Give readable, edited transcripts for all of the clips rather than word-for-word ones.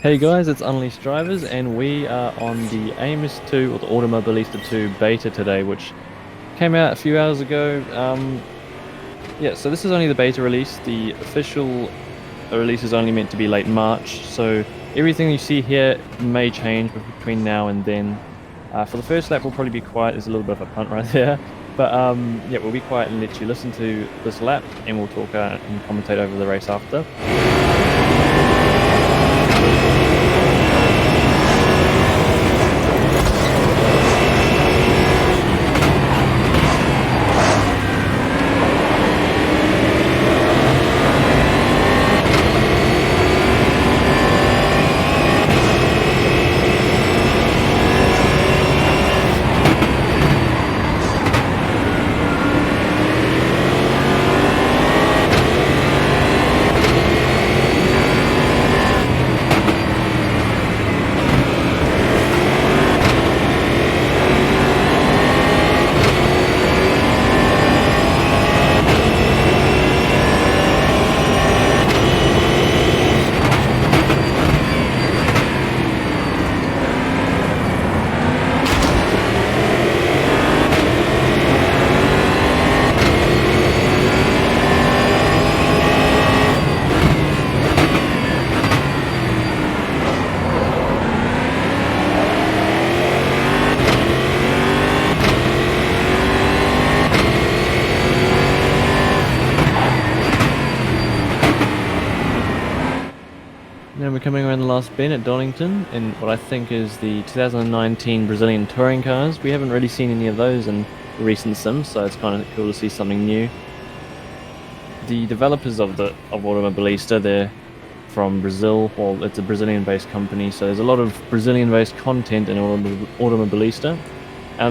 Hey guys, it's Unleashed Drivers, and we are on the AMS2 or the Automobilista 2 beta today, which came out a few hours ago. Yeah, so this is only the beta release. The official release is only meant to be late March, so everything you see here may change between now and then. For the first lap, we'll probably be quiet. There's a little bit of a punt right there, but yeah, we'll be quiet and let you listen to this lap, and we'll talk and commentate over the race after. Now we're coming around the last bend at Donington in what I think is the 2019 Brazilian touring cars. We haven't really seen any of those in recent sims, so it's kind of cool to see something new. The developers of Automobilista, they're from Brazil. Well, it's a Brazilian-based company, so there's a lot of Brazilian-based content in Automobilista.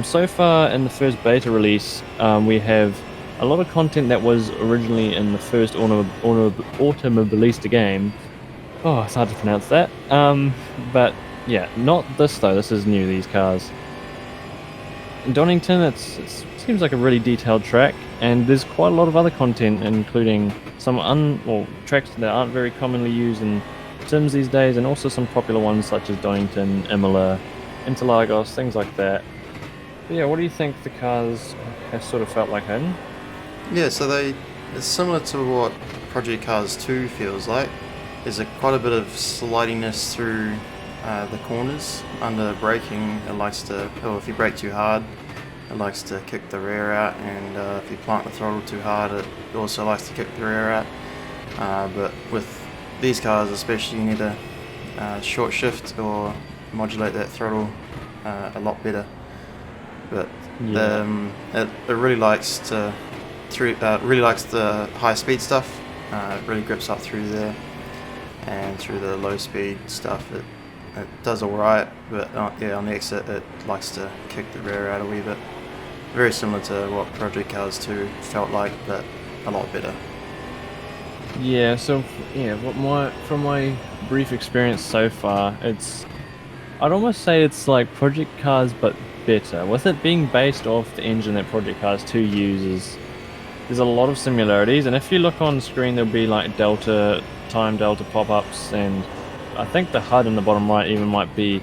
So far in the first beta release, we have a lot of content that was originally in the first Automobilista game. Oh, it's hard to pronounce that. But yeah, not this though. This is new, these cars. In Donington, it seems like a really detailed track, and there's quite a lot of other content, including some tracks that aren't very commonly used in sims these days, and also some popular ones such as Donington, Imola, Interlagos, things like that. But yeah, what do you think the cars have sort of felt like, Hayden? Yeah, so it's similar to what Project Cars 2 feels like. There's quite a bit of slidiness through the corners. Under braking, if you brake too hard, it likes to kick the rear out, and if you plant the throttle too hard, it also likes to kick the rear out. But with these cars especially, you need to short shift or modulate that throttle a lot better. But Yeah. it really likes the high speed stuff. It really grips up through there. And through the low speed stuff it does alright, but yeah, on the exit it likes to kick the rear out a wee bit. Very similar to what Project Cars 2 felt like, but a lot better. Yeah, so yeah, from my brief experience so far, I'd almost say it's like Project Cars but better. With it being based off the engine that Project Cars 2 uses, there's a lot of similarities, and if you look on screen there'll be like time delta pop-ups, and I think the HUD in the bottom right even might be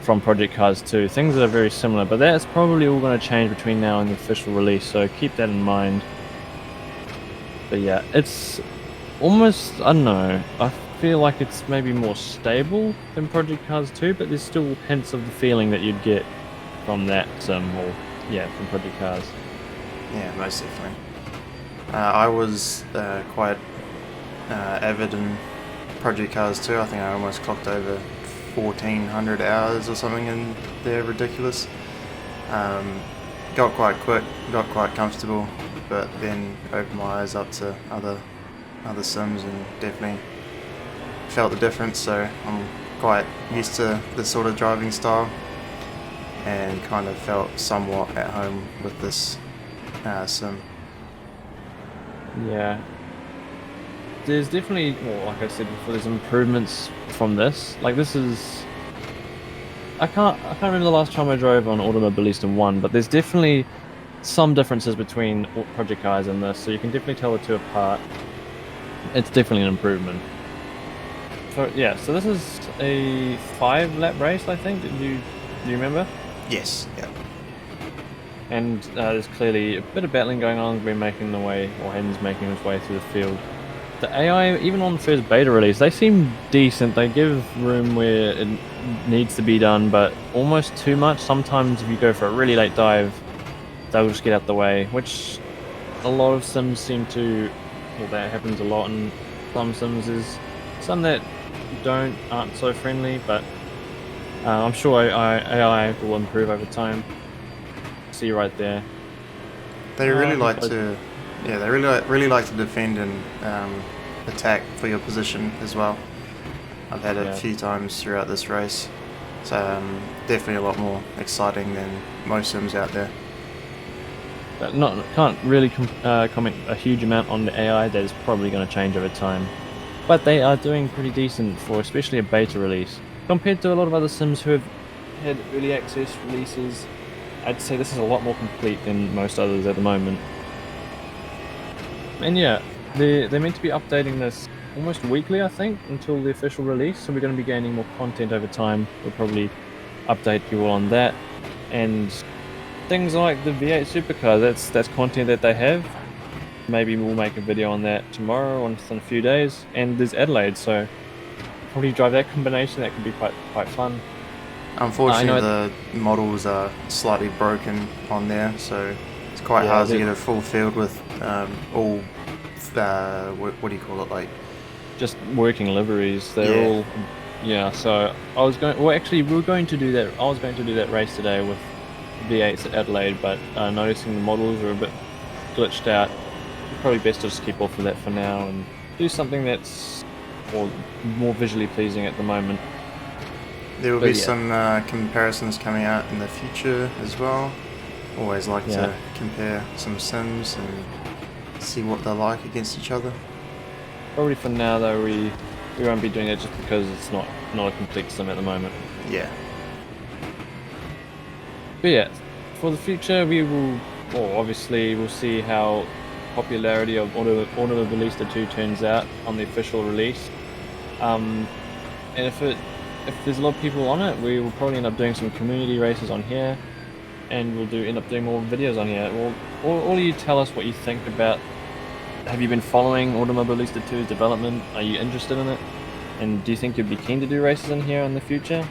from Project Cars 2. Things that are very similar, but that's probably all going to change between now and the official release, so keep that in mind. But yeah, it's almost, I don't know, I feel like it's maybe more stable than Project Cars 2, but there's still hints of the feeling that you'd get from that from Project Cars. Yeah, most definitely. I was quite avid in Project Cars 2. I think I almost clocked over 1,400 hours or something, and they're ridiculous. Got quite quick, got quite comfortable, but then opened my eyes up to other sims and definitely felt the difference. So I'm quite used to this sort of driving style, and kind of felt somewhat at home with this sim. Yeah. There's definitely, well, like I said before, there's improvements from this. Like this is, I can't remember the last time I drove on Automobilista 1, but there's definitely some differences between Project Cars and this, so you can definitely tell the two apart. It's definitely an improvement. So this is a 5 lap race, I think. Do you remember? Yes. Yeah. And there's clearly a bit of battling going on. We're making the way, or Hayden's making his way through the field. The AI, even on the first beta release, they seem decent. They give room where it needs to be done, but almost too much. Sometimes if you go for a really late dive, they'll just get out the way, which a lot of sims seem to. Well, that happens a lot in some sims. Is some that aren't so friendly, but I'm sure AI will improve over time. See right there. They really He like goes- to, yeah, they really like to defend and attack for your position as well. I've had a Yeah. few times throughout this race, so definitely a lot more exciting than most sims out there. But can't really comment a huge amount on the AI. That is probably going to change over time, but they are doing pretty decent for especially a beta release compared to a lot of other sims who have had early access releases. I'd say this is a lot more complete than most others at the moment. And yeah, they're meant to be updating this almost weekly, I think, until the official release. So we're going to be gaining more content over time. We'll probably update you all on that, and things like the V8 supercar. That's content that they have. Maybe we'll make a video on that tomorrow or in a few days. And there's Adelaide, so probably drive that combination. That could be quite fun. Unfortunately, I know. the models are slightly broken on there, so it's quite Yeah, hard to get a full field with all, what do you call it, like, just working liveries. They're yeah. all, yeah. So I was going. Well, actually, we were going to do that. I was going to do that race today with V8s at Adelaide, but noticing the models are a bit glitched out. Probably best to just keep off of that for now and do something that's more visually pleasing at the moment. There will But be yeah, some comparisons coming out in the future as well. Always like yeah. to compare some sims and see what they're like against each other. Probably for now though, we won't be doing that just because it's not a complete sim at the moment. Yeah. But yeah, for the future, we will. Well, obviously, we'll see how popularity of Automobilista 2 turns out on the official release. Um, and if there's a lot of people on it, we will probably end up doing some community races on here, and end up doing more videos on here. Well, all you tell us what you think about. Have you been following Automobilista 2's development? Are you interested in it? And do you think you'd be keen to do races in here in the future?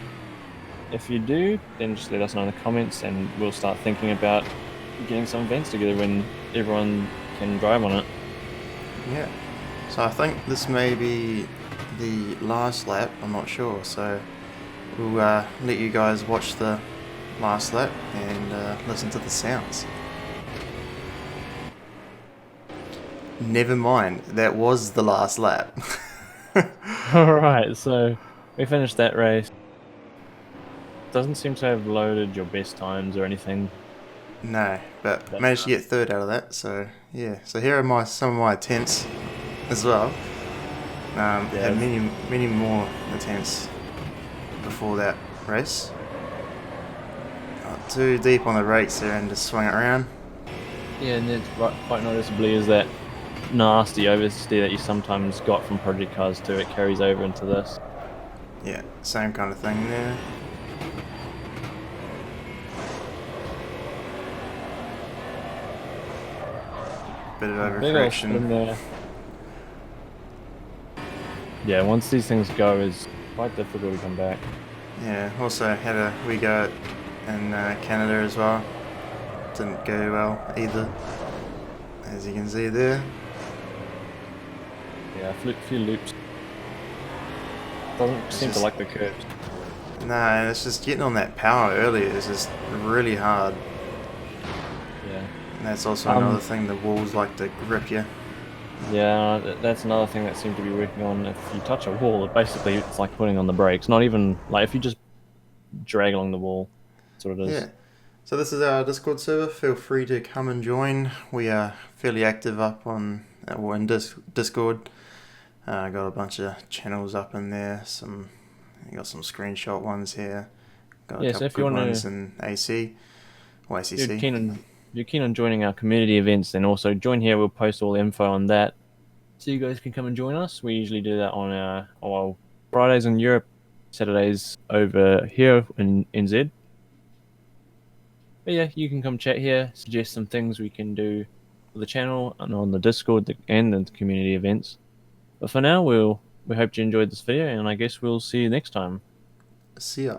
If you do, then just let us know in the comments and we'll start thinking about getting some events together when everyone can drive on it. Yeah. So I think this may be the last lap, I'm not sure. So we'll let you guys watch the last lap and listen to the sounds. Never mind, that was the last lap. Alright, so we finished that race. Doesn't seem to have loaded your best times or anything. No, but But managed to get third out of that. So yeah. So here are some of my attempts as well. yeah, Had many more attempts before that race. Got too deep on the brakes there and just swung it around. yeah, and it's quite noticeably is that nasty oversteer that you sometimes got from project cars too. It carries over into this. Yeah, same kind of thing there. Bit of Big old spin overcorrection. there. Yeah, once these things go, it's quite difficult to come back. Yeah, also had a wee go in Canada as well. Didn't go well either, as you can see there. Yeah, a few loops. Doesn't It's seem to just- like the curves. No, it's just getting on that power early is just really hard. Yeah. And that's also Um, another thing, the walls like to grip you. Yeah, that's another thing that seem to be working on. If you touch a wall, basically it's like putting on the brakes. Not even like if you just drag along the wall. That's what it is. Yeah. So this is our Discord server. Feel free to come and join. We are fairly active up on in Discord. Got a bunch of channels up in there. Got some screenshot ones here. Got a Yeah, so couple if you good want ones to, in AC or you're ACC. keen on joining our community events, then also join here. We'll post all the info on that, so you guys can come and join us. We usually do that on our Fridays in Europe, Saturdays over here in NZ. But yeah, you can come chat here, suggest some things we can do for the channel and on the Discord and the community events. But for now, we hope you enjoyed this video, and I guess we'll see you next time. See ya.